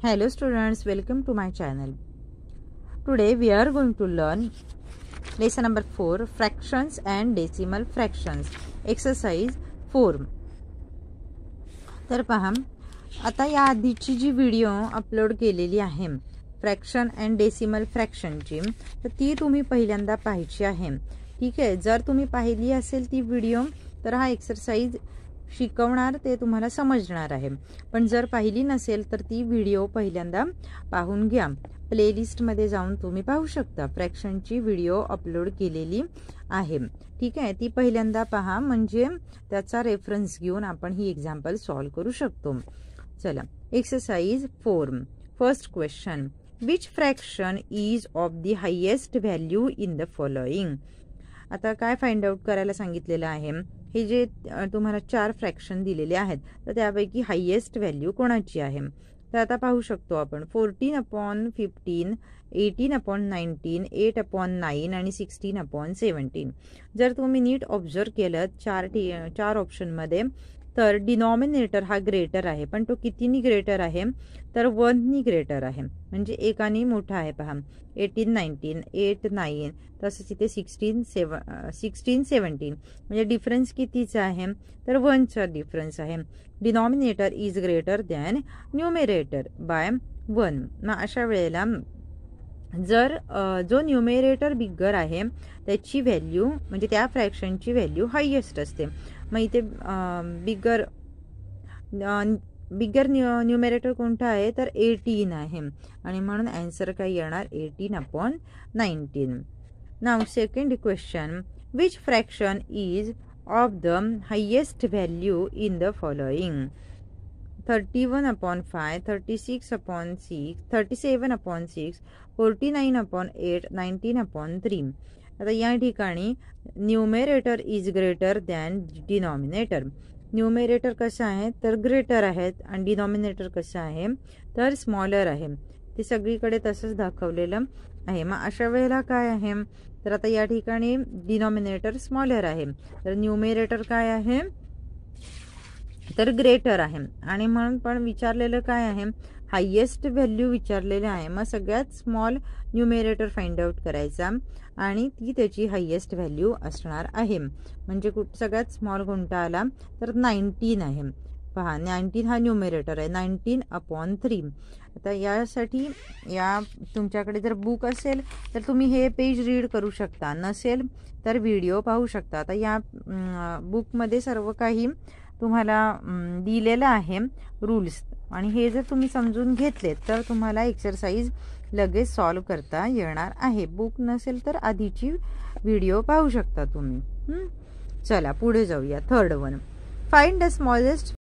Hello students, welcome to my channel. Today we are going to learn lesson number 4, fractions and decimal fractions, exercise 4. तर पहा, आता या आधीची जी video upload केलेली आहे फ्रॅक्शन अँड डेसिमल फ्रॅक्शनची, तर ती तुम्ही पहिल्यांदा पाहायची आहे. ठीक आहे, जर तुम्ही पाहिली असेल ती व्हिडिओ तर हा एक्सरसाइज शिकवणार ते तुम्हाला समजणार आहे. पण जर पाहिली नसेल तर ती व्हिडिओ पहिल्यांदा पाहून घ्या. प्लेलिस्ट मध्ये जाऊन तुम्ही पाहू शकता. फ्रॅक्शनची व्हिडिओ अपलोड केलेली आहे. ठीक आहे, ती पहिल्यांदा पहा, म्हणजे त्याचा रेफरन्स घेऊन आपण ही एक्झाम्पल सॉल्व करू शकतो. चला, exercise 4. First question, which fraction is of the highest value in the following. आता काय फाइंड आउट करायला सांगितलेलं आहे. हे जे तुम्हाला 4 फ्रॅक्शन दिलेले आहेत, तर त्यापैकी हायेस्ट व्हॅल्यू कोणाची आहे. तर आता पाहू शकतो आपण 14/15, 18/19, 8/9 आणि 16/17. जर तुम्ही नीट ऑब्झर्व केलं चार ऑप्शनमध्ये, तर डिनॉमिनेटर हा ग्रेटर आहे, पण तो कितीनी ग्रेटर आहे, तर 1नी ग्रेटर आहे, म्हणजे एकानी मोठा आहे. पहा, 18, 19, 8, 9, तसंच इथे 16, 17, म्हणजे डिफरन्स कितीचा आहे, तर 1चा डिफरन्स आहे. Denominator is greater than numerator by 1. मग अशा वेळेला जर जो न्यूमेरेटर बिगर आहे त्याची व्हॅल्यू, म्हणजे त्या फ्रॅक्शनची व्हॅल्यू हायेस्ट असते. मग इथे बिगर न्यूमेरेटर कोणता आहे, तर 18 आहे, आणि म्हणून आन्सर काय येणार, 18/19. Now second question, which fraction is of the highest value in the following. 31/5, 36/6, 37/6, 49/8, 19/3. आता या ठिकाणी numerator is greater than denominator. Numerator कसं आहे, तर ग्रेटर आहेत, आणि डिनॉमिनेटर कसं आहे, तर स्मॉलर आहे. ते सगळीकडे तसंच दाखवलेलं आहे. मग अशा वेळेला काय आहे, तर आता या ठिकाणी डिनॉमिनेटर स्मॉलर आहे, तर न्यूमेरेटर काय आहे, तर ग्रेटर आहे, आणि म्हणून पण विचारलेलं काय आहे, हायेस्ट व्हॅल्यू विचारलेले आहे. मग सगळ्यात स्मॉल न्यूमेरेटर फाइंड आउट करायचा, आणि ती त्याची हायेस्ट व्हॅल्यू असणार आहे. म्हणजे सगळ्यात स्मॉल कोणता आला, तर 19 आहे. पहा, 19 हा न्यूमेरेटर आहे, 19/3. आता यासाठी या तुमच्याकडे जर बुक असेल तर तुम्ही हे पेज रीड करू शकता, नसेल तर व्हिडिओ पाहू शकता. आता या बुकमध्ये सर्व काही तुम्हाला दिलेलं आहे रूल्स, आणि हे जर तुम्ही समजून घेतले तर तुम्हाला एक्सरसाइज लगेच सॉल्व करता येणार आहे. बुक नसेल तर आधीची व्हिडिओ पाहू शकता तुम्ही. चला पुढे जाऊया. Third one, find the smallest.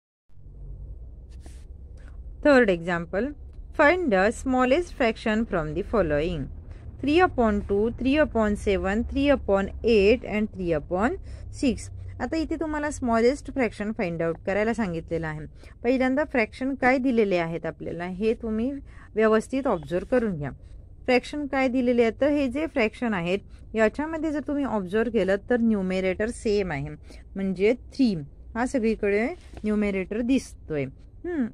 Third example, find the smallest fraction from the following. 3/2, 3/7, 3/8 and 3/6. आता इथे तुम्हाला स्मॉलेस्ट फ्रॅक्शन फाइंड आउट करायला सांगितलेलं आहे. पहिल्यांदा फ्रॅक्शन काय दिलेले आहेत आपल्याला हे तुम्ही व्यवस्थित ऑब्झर्व करून घ्या. फ्रॅक्शन काय दिलेले आहेत, तर हे जे फ्रॅक्शन आहेत याच्यामध्ये जर तुम्ही ऑब्झर्व केलं तर न्यूमेरेटर सेम आहे, म्हणजे 3 हा सगळीकडे न्यूमेरेटर दिसतोय,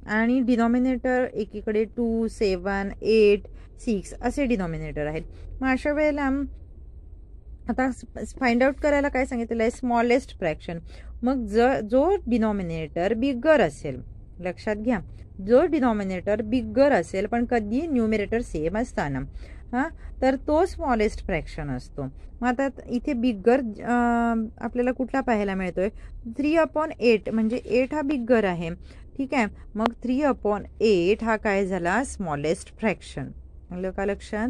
आणि डिनॉमिनेटर एकीकडे 2, 7, 8, 6 असे डिनॉमिनेटर आहेत. मग अशा वेळेला आता फाइंड आउट करायला काय सांगितलेलं आहे, स्मॉलेस्ट फ्रॅक्शन. मग जो डिनॉमिनेटर बिगर असेल, लक्षात घ्या, जो डिनॉमिनेटर बिगर असेल पण कधी न्यूमेरेटर सेम असताना, तर तो स्मॉलेस्ट फ्रॅक्शन असतो. मग आता इथे बिगर आपल्याला कुठला पाहायला मिळतोय, 3/8, म्हणजे 8 हा बिगर आहे. ठीक आहे, मग 3/8 हा काय झाला, स्मॉलेस्ट फ्रॅक्शन. आलं का लक्षात.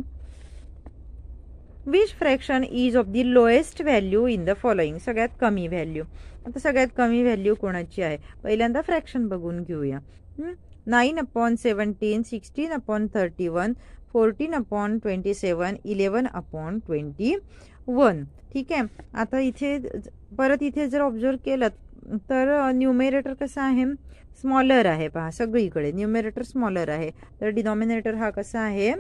Which fraction is of the lowest value in the following. सगळ्यात कमी व्हॅल्यू. आता सगळ्यात कमी व्हॅल्यू कोणाची आहे, पहिल्यांदा फ्रॅक्शन बघून घेऊया. 9/17, 16/31, 14/27, 11/21. ठीक आहे, आता इथे परत इथे जर ऑब्झर्व केलं तर न्यूमेरेटर कसा आहे, स्मॉलर आहे. पहा, सगळीकडे न्यूमेरेटर स्मॉलर आहे, तर डिनॉमिनेटर हा कसा आहे,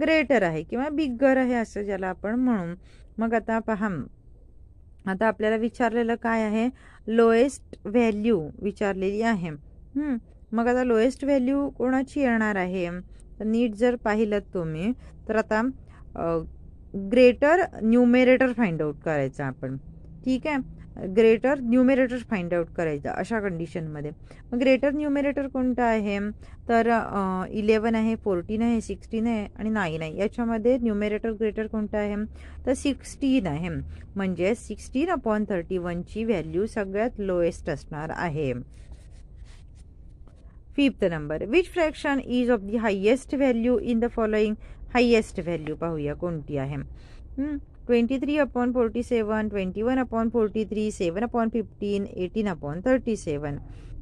ग्रेटर आहे किंवा बिगर आहे, असं ज्याला आपण म्हणू. मग आता पहा, आता आपल्याला विचारलेलं काय आहे, लोएस्ट व्हॅल्यू विचारलेली आहे. मग आता लोएस्ट व्हॅल्यू कोणाची येणार आहे, तर नीट जर पाहिलं तुम्ही तर आता ग्रेटर न्यूमेरेटर फाइंड आउट करायचं आपण. ठीक आहे, ग्रेटर न्यूमेरेटर फाइंड आउट करायचं अशा कंडिशनमध्ये. मग ग्रेटर न्यूमेरेटर कोणतं आहे, तर 11 आहे, 14 आहे, 16 आहे आणि 9 आहे. याच्यामध्ये न्यूमेरेटर ग्रेटर कोणतं आहे, तर 16 आहे. म्हणजे 16/31ची व्हॅल्यू सगळ्यात लोएस्ट असणार आहे. Fifth number, which fraction is of the highest value in the following. Highest value पाहूया कोणती आहे. 23/47, 21/43, 7/15, 18/37.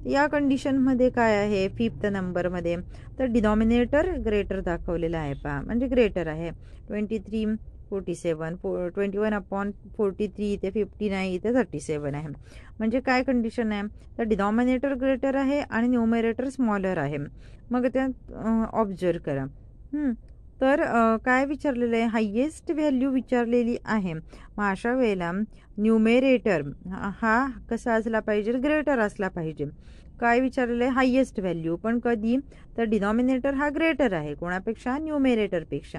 या कंडिशनमध्ये काय आहे फिफ्थ नंबरमध्ये, तर डिनॉमिनेटर ग्रेटर दाखवलेला आहे पहा, म्हणजे ग्रेटर आहे. 23/47, 21/43 इथे 59 इथे 37 आहे. म्हणजे काय कंडिशन आहे, तर डिनॉमिनेटर ग्रेटर आहे आणि न्यूमरेटर स्मॉलर आहे. मग त्यात ऑब्झर्व करा. तर काय विचारलेलं आहे, हायेस्ट व्हॅल्यू विचारलेली आहे. मग अशा वेळेला न्यूमेरेटर हा कसा असला पाहिजे, ग्रेटर असला पाहिजे. काय विचारलेलं आहे, हायेस्ट व्हॅल्यू, पण कधी, तर डिनॉमिनेटर हा ग्रेटर आहे कोणापेक्षा, न्यूमेरेटरपेक्षा.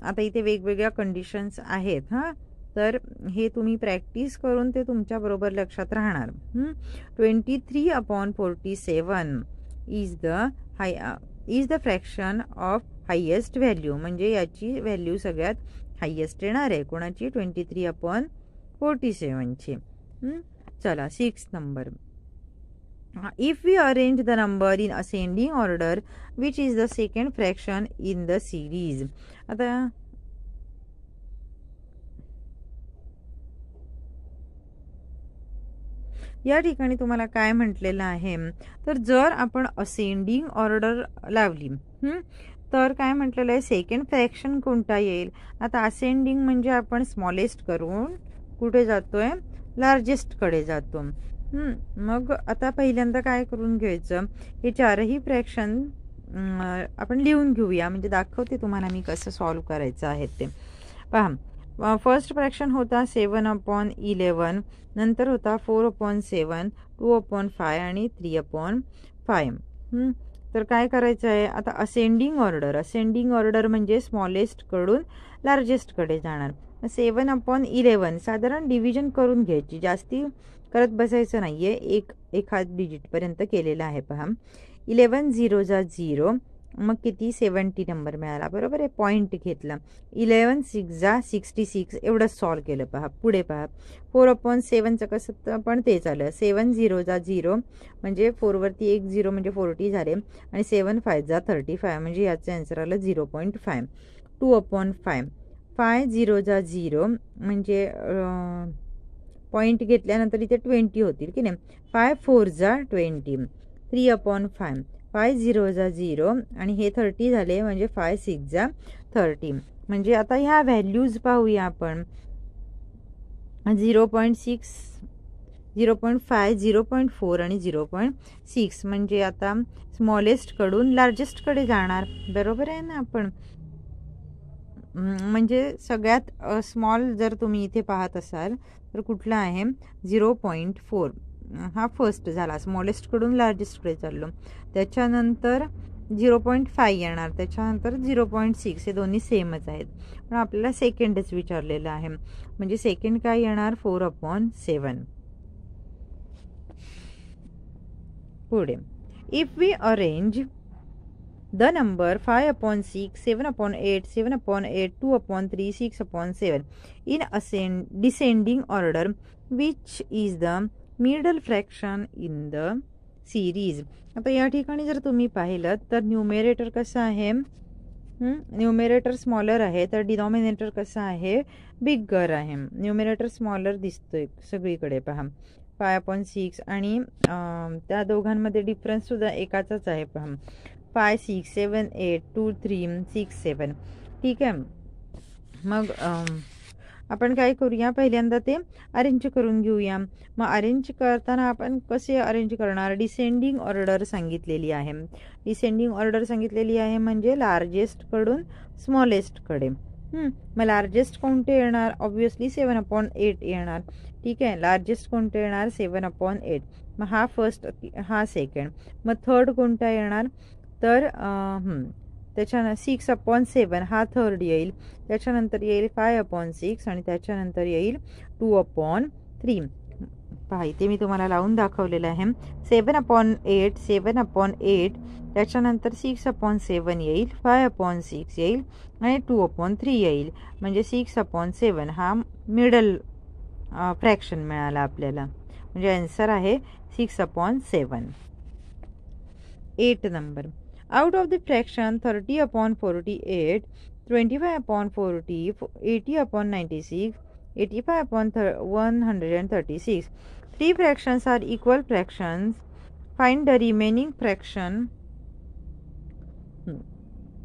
आता इथे वेगवेगळ्या कंडिशन्स आहेत हां, तर हे तुम्ही प्रॅक्टिस करून ते तुमच्याबरोबर लक्षात राहणार. 23/47 is the fraction of highest value, म्हणजे याची व्हॅल्यू सगळ्यात हायेस्ट येणार आहे कोणाची, 23/47ची. चला 6 number, if we arrange the number in ascending order which is the second fraction in the series. आता या ठिकाणी तुम्हाला काय म्हटलेलं आहे, तर जर आपण असेंडिंग ऑर्डर लावली तर काय म्हटलेलं आहे, सेकंड फ्रॅक्शन कोणता येईल. आता असेंडिंग म्हणजे आपण स्मॉलेस्ट करून कुठे जातोय, लार्जेस्ट कडे जातो. मग आता पहिल्यांदा काय करून घ्यायचं, हे चारही फ्रॅक्शन आपण लिहून घेऊया, म्हणजे दाखवते तुम्हाला मी कसं सॉल्व्ह करायचं आहे ते. पहा, फर्स्ट फ्रॅक्शन होता 7/11, नंतर होता 4/7, 2/5 आणि 3/5. तर काय करायचं आहे, आता असेंडिंग ऑर्डर म्हणजे स्मॉलेस्ट कडून लार्जेस्ट कडे जाणार. 7/11 साधारण डिव्हिजन करून घ्यायची, जास्ती करत बसायचं नाहीये, एखाद डिजिटपर्यंत केलेलं आहे पहा. 11 0 जा 0, मग किती 70 नंबर मिळाला, बरोबर आहे, पॉईंट घेतला. 11 6 जा 66, एवढंच सॉल्व केलं पहा. पुढे पहा, 4/7चं कसं पण तेच आलं. 7 0 जा 0, म्हणजे 4वरती 1 0 म्हणजे 40 झाले, आणि 7 5 जा 35, म्हणजे याचं आन्सर आलं 0.5. 2/5, 5 0 जा 0, म्हणजे पॉईंट घेतल्यानंतर इथे 20 होतील की नाही. 5 4 जा 20, 3/5, 5 0 जा 0, आणि हे 30 झाले, म्हणजे 5 6 जा 30. म्हणजे आता ह्या व्हॅल्यूज पाहूया आपण. 0.6, 0.5, 0.4 आणि 0.6, म्हणजे आता स्मॉलेस्ट कडून लार्जेस्ट कडे जाणार, बरोबर आहे ना आपण. म्हणजे सगळ्यात स्मॉल जर तुम्ही इथे पाहत असाल तर कुठला आहे, 0.4 हा फर्स्ट झाला, स्मॉलेस्ट कडून लार्जेस्ट कडे चाललो. त्याच्यानंतर 0.5 येणार, त्याच्यानंतर 0.6, हे दोन्ही सेमच आहेत, पण आपल्याला सेकंडच विचारलेलं आहे. म्हणजे सेकंड काय येणार, 4/7. पुढे, if we arrange the number 5/6, 7/8, 7/8, 2/3, 6/7 in descending order, which is the middle fraction in the series. आता या ठिकाणी जर तुम्ही पाहिलं तर न्यूमेरेटर कसं आहे, न्यूमेरेटर स्मॉलर आहे, तर डिनॉमिनेटर कसं आहे, बिगर आहे. न्यूमेरेटर स्मॉलर दिसतोय सगळीकडे पहा, 5/6, आणि त्या दोघांमध्ये डिफरन्स सुद्धा एकाचाच आहे पहा, 5 6 7 8 2 3 6 7. ठीक आहे, मग आपण काय करूया, पहिल्यांदा ते अरेंज करून घेऊया. मग अरेंज करताना आपण कसे अरेंज करणार, डिसेंडिंग ऑर्डर सांगितलेली आहे. डिसेंडिंग ऑर्डर सांगितलेली आहे म्हणजे लार्जेस्ट कडून स्मॉलेस्ट कडे. मग लार्जेस्ट कोणते येणार, ऑब्व्हियसली 7/8 येणार. ठीक आहे, लार्जेस्ट कोणते येणार, 7/8. मग हा फर्स्ट, हा सेकंड. मग थर्ड कोणता येणार तर त्याच्यानं 6/7 हा थर्ड येईल. त्याच्यानंतर येईल 5/6 आणि त्याच्यानंतर येईल 2/3. पहा इथे मी तुम्हाला लावून दाखवलेलं आहे. 7/8 7/8 त्याच्यानंतर 6/7 येईल, 5/6 येईल आणि 2/3 येईल. म्हणजे 6/7 हा मिडल फ्रॅक्शन मिळाला आपल्याला. म्हणजे आन्सर आहे 6/7. 8 number. Out of the fraction 30/48, 25/40, 80/96, 85/136. 3 fractions are equal fractions. Find the remaining fraction.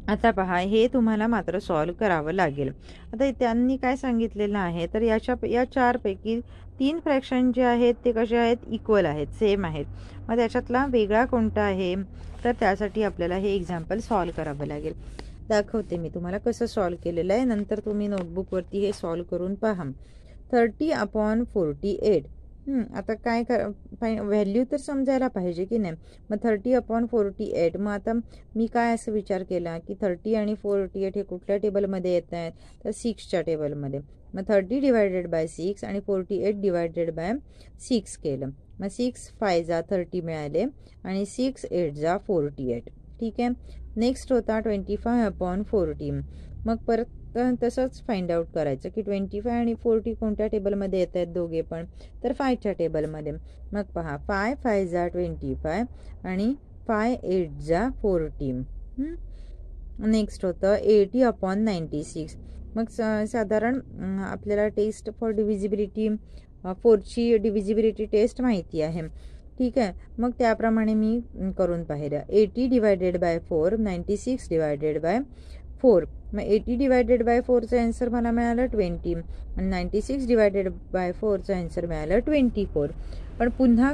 आता पहा हे तुम्हाला मात्र सॉल्व करावं लागेल. आता त्यांनी काय सांगितलेलं आहे तर या चारपैकी 3 फ्रॅक्शन जे आहेत ते कसे आहेत, इक्वल आहेत, सेम आहेत. मग त्याच्यातला वेगळा कोणता आहे तर त्यासाठी आपल्याला हे एक्झाम्पल सॉल्व करावं लागेल. दाखवते मी तुम्हाला कसं सॉल्व केलेलं आहे. नंतर तुम्ही नोटबुकवरती हे सॉल्व करून पहा. 30/48. आता काय व्हॅल्यू तर समजायला पाहिजे की नाही. मग 30/48. मग आता मी काय असं विचार केला की 30 आणि 48 हे कुठल्या टेबलमध्ये येत आहेत तर 6च्या टेबलमध्ये. मग 30 डिवायडेड बाय 6 आणि 48 डिवायडेड बाय 6 केलं. मग 6 5 जा 30 मिळाले आणि 6 8 जा 48. ठीक आहे. नेक्स्ट होता 25/40. मग परत तसंच फाइंड आउट करायचं की 25 आणि 40 कोणत्या टेबलमध्ये येत आहेत दोघे पण तर 5च्या टेबलमध्ये. मग पहा 5 5 जा 25 आणि 5 8 जा 40. नेक्स्ट होतं 80/96. मग साधारण आपल्याला टेस्ट फॉर डिव्हिजिबिलिटी 4ची डिव्हिजिबिलिटी टेस्ट माहिती आहे. ठीक आहे. मग त्याप्रमाणे मी करून पाहिलं. 80 डिवायडेड बाय 4, 96 डिवायडेड बाय 4. मग 80 डिवायडेड बाय 4चा आन्सर मला मिळालं 20 आणि 96 डिवायडेड बाय 4चा आन्सर मिळालं 24. पण पुन्हा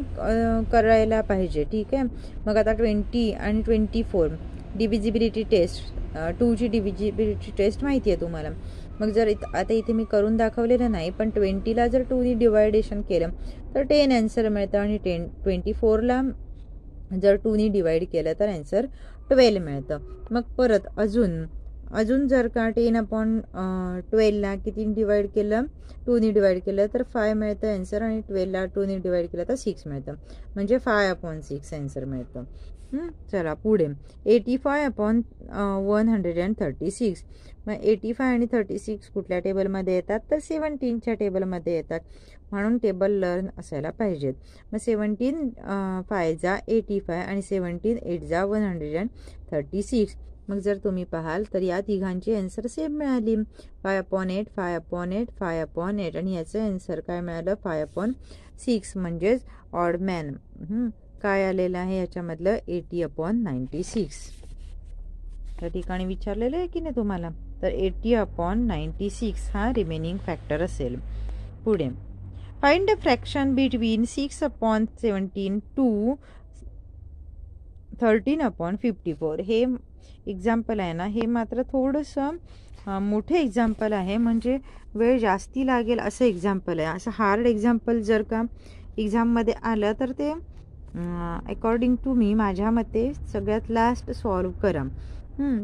करायला पाहिजे. ठीक आहे. मग आता 20 आणि 24 डिव्हिजिबिलिटी टेस्ट 2ची डिव्हिजिबिलिटी टेस्ट माहिती आहे तुम्हाला. मग जर आता इथे मी करून दाखवलेलं नाही पण 20ला जर 2ने डिवायडेशन केलं तर 10 आन्सर मिळतं आणि 24ला जर 2ने डिवाइड केलं तर आन्सर 12 मिळतं. मग परत अजून जर का 10/12ला किती डिवाइड केलं 2ने डिवाइड केलं तर 5 मिळतं आन्सर आणि 12ला 2ने डिवाइड केलं तर 6 मिळतं. म्हणजे 5/6 आन्सर मिळतं. चला पुढे 85/136. मग 85 आणि 36 कुठल्या टेबलमध्ये येतात तर 17च्या टेबलमध्ये येतात. म्हणून टेबल लर्न असायला पाहिजेत. मग 17 5 जा 85 आणि 17 8 जा 136. मग जर तुम्ही पाहाल तर या तिघांची आन्सर सेम मिळाली. 5/8 5/8 5/8 आणि याचं आन्सर काय मिळालं 5/6. म्हणजेच ऑड मॅन काय आलेलं आहे याच्यामधलं 80/96. त्या ठिकाणी विचारलेलं आहे की नाही तुम्हाला. तर 80/96 हा रिमेनिंग फॅक्टर असेल. पुढे find the fraction between 6/17 to 13/54. हे एक्झाम्पल आहे ना, हे मात्र थोडंसं मोठे एक्झाम्पल आहे. म्हणजे वेळ जास्ती लागेल असं एक्झाम्पल आहे. असं हार्ड एक्झाम्पल जर का एक्झाममध्ये आलं तर ते अकॉर्डिंग टू मी माझ्या मते सगळ्यात लास्ट सॉल्व करा.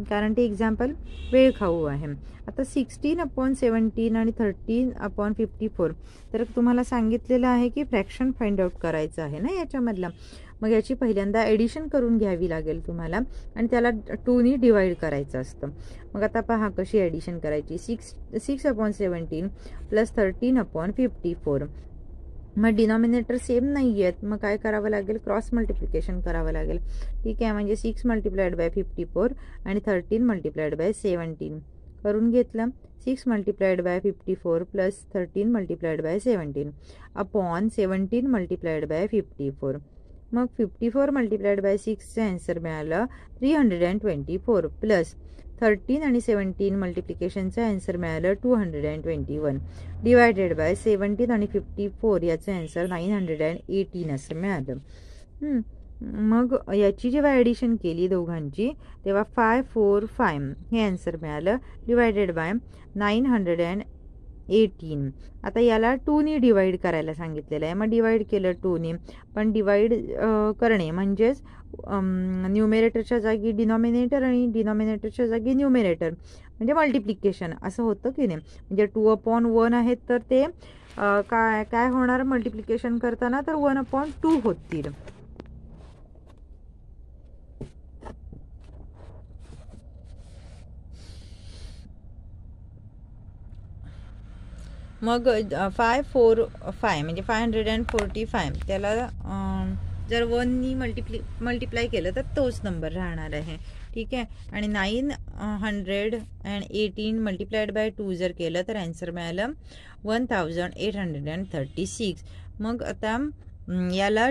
कारण ते एक्झाम्पल वेळ खाऊ आहे. आता 16/17 आणि 13/54 तर तुम्हाला सांगितलेलं आहे की फ्रॅक्शन फाइंड आउट करायचं आहे ना याच्यामधला. मग याची पहिल्यांदा ॲडिशन करून घ्यावी लागेल तुम्हाला आणि त्याला 2ने डिवाइड करायचं असतं. मग आता पहा कशी ॲडिशन करायची. 6/17 प्लस 13/54. मग डिनॉमिनेटर सेम नाही आहेत. मग काय करावं लागेल क्रॉस मल्टिप्लिकेशन करावं लागेल. ठीक आहे. म्हणजे 6 मल्टिप्लाइड बाय 54 आणि 13 मल्टिप्लाइड बाय 17 करून घेतलं. 6 multiplied by 54 plus 13 multiplied by 17 upon 17 multiplied by 54. मग 54 मल्टिप्लाइड बाय 6चं आन्सर मिळालं 324 प्लस 13 आणि 17 मल्टिप्लिकेशनचं आन्सर मिळालं 221 डिवायडेड बाय 17 आणि 54 याचं आन्सर 918 असं मिळालं. मग याची जेव्हा ॲडिशन केली दोघांची तेव्हा 545 हे आन्सर मिळालं डिवायडेड बाय 918 18. आता याला 2ने डिवाइड करायला सांगितलेलं आहे. मग डिवाइड केलं 2ने. पण डिवाइड करणे म्हणजेच न्यूमरेटरच्या जागी डिनॉमिनेटर आणि डिनॉमिनेटरच्या जागी न्यूमरेटर म्हणजे मल्टिप्लिकेशन असं होतं की नाही. म्हणजे 2/1 आहेत तर ते काय होणार मल्टिप्लिकेशन करताना तर 1/2 होतील. मग 545 म्हणजे 545 त्याला जर 1नी मल्टिप्लाय केलं तर तोच नंबर राहणार आहे. ठीक आहे. आणि 918 मल्टिप्लाइड बाय 2 जर केलं तर आन्सर मिळालं 1836. मग आता याला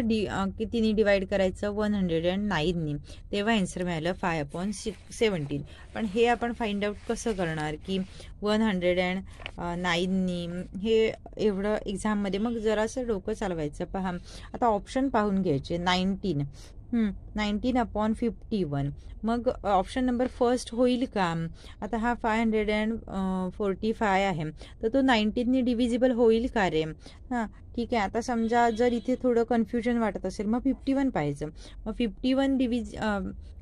कितीनी डिवाइड करायचं 109नी, तेव्हा आन्सर मिळालं 5/17. पण हे आपण फाइंड आउट कसं करणार की 109नी हे एवढं एक्झाममध्ये मग जरासं डोकं चालवायचं. पहा आता ऑप्शन पाहून घ्यायचे. 19/51 मग ऑप्शन नंबर फर्स्ट होईल का. आता हा 545 आहे तर तो 19नी डिव्हिजिबल होईल का रे. हां ठीक आहे. आता समजा जर इथे थोडं कन्फ्युजन वाटत असेल मग 51 पाहायचं. मग 51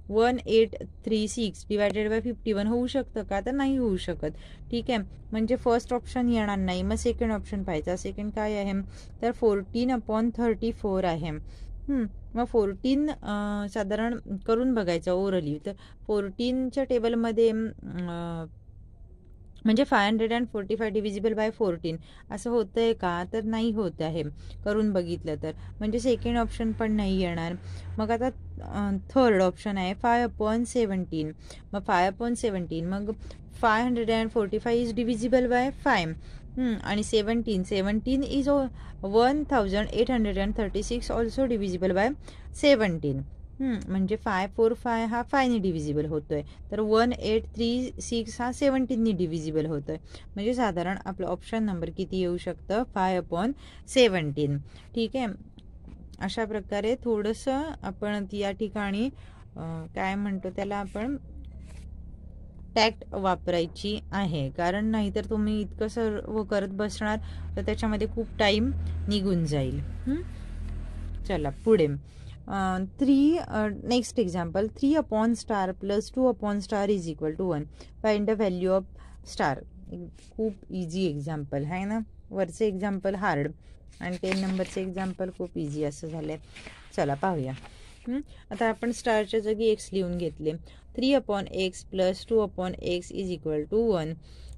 1836 डिवायडेड बाय 51 होऊ शकतं का तर नाही होऊ शकत. ठीक आहे. म्हणजे फर्स्ट ऑप्शन येणार नाही. मग सेकंड ऑप्शन पाहायचा. सेकंड काय आहे तर 14/34 आहे. मग 14 साधारण करून बघायचं ओरली. तर 14च्या टेबलमध्ये म्हणजे 545 डिव्हिजिबल बाय 14 असं होतं आहे का तर नाही होत आहे करून बघितलं तर. म्हणजे सेकंड ऑप्शन पण नाही येणार. मग आता थर्ड ऑप्शन आहे 5/17. मग 5/17 मग 545 इज डिव्हिजिबल बाय 5 आणि 17 इज 1836 ऑल्सो डिव्हिजिबल बाय 17. म्हणजे 545 हा 5नी डिव्हिजिबल होतोय तर 1836 हा 17नी डिव्हिजिबल होतोय. म्हणजे साधारण आपलं ऑप्शन नंबर किती येऊ शकतं 5/17. ठीक आहे. अशा प्रकारे थोडंसं आपण या ठिकाणी काय म्हणतो त्याला आपण टॅक्ट वापरायची आहे. कारण नाहीतर तुम्ही इतकं सर्व करत बसणार तर त्याच्यामध्ये खूप टाईम निघून जाईल. चला पुढे next example 3/* plus 2/* is equal to 1. Find the value of star. खूप इझी एक्झाम्पल आहे ना. वरचे एक्झाम्पल हार्ड आणि 10 नंबरचे एक्झाम्पल खूप इझी असं झालं आहे. चला पाहूया. आता आपण स्टारच्या जागी x लिहून घेतले. 3/x plus 2/x is equal to 1.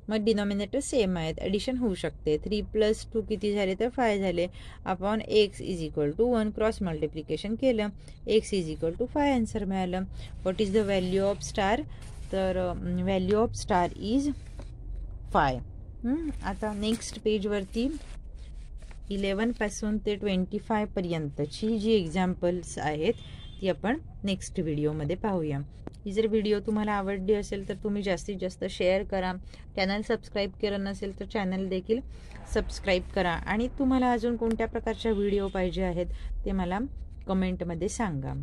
मग डिनॉमिनेटर सेम आहेत. ॲडिशन होऊ शकते. 3 + 2 किती झाले तर 5 झाले. Upon x is equal to 1 cross multiplication केलं. x is equal to 5 answer मिळालं. What is the value of star तर व्हॅल्यू ऑफ स्टार इज 5. आता नेक्स्ट पेजवरती 11 पासून ते 25 पर्यंतची जी एक्झाम्पल्स आहेत ती आपण नेक्स्ट व्हिडिओमध्ये पाहूया. ही जर व्हिडिओ तुम्हाला आवडली असेल तर तुम्ही जास्तीत जास्त शेअर करा. चॅनल सबस्क्राईब केलं नसेल तर चॅनल देखील सबस्क्राईब करा. आणि तुम्हाला अजून कोणत्या प्रकारच्या व्हिडिओ पाहिजे आहेत ते मला कमेंटमध्ये सांगा.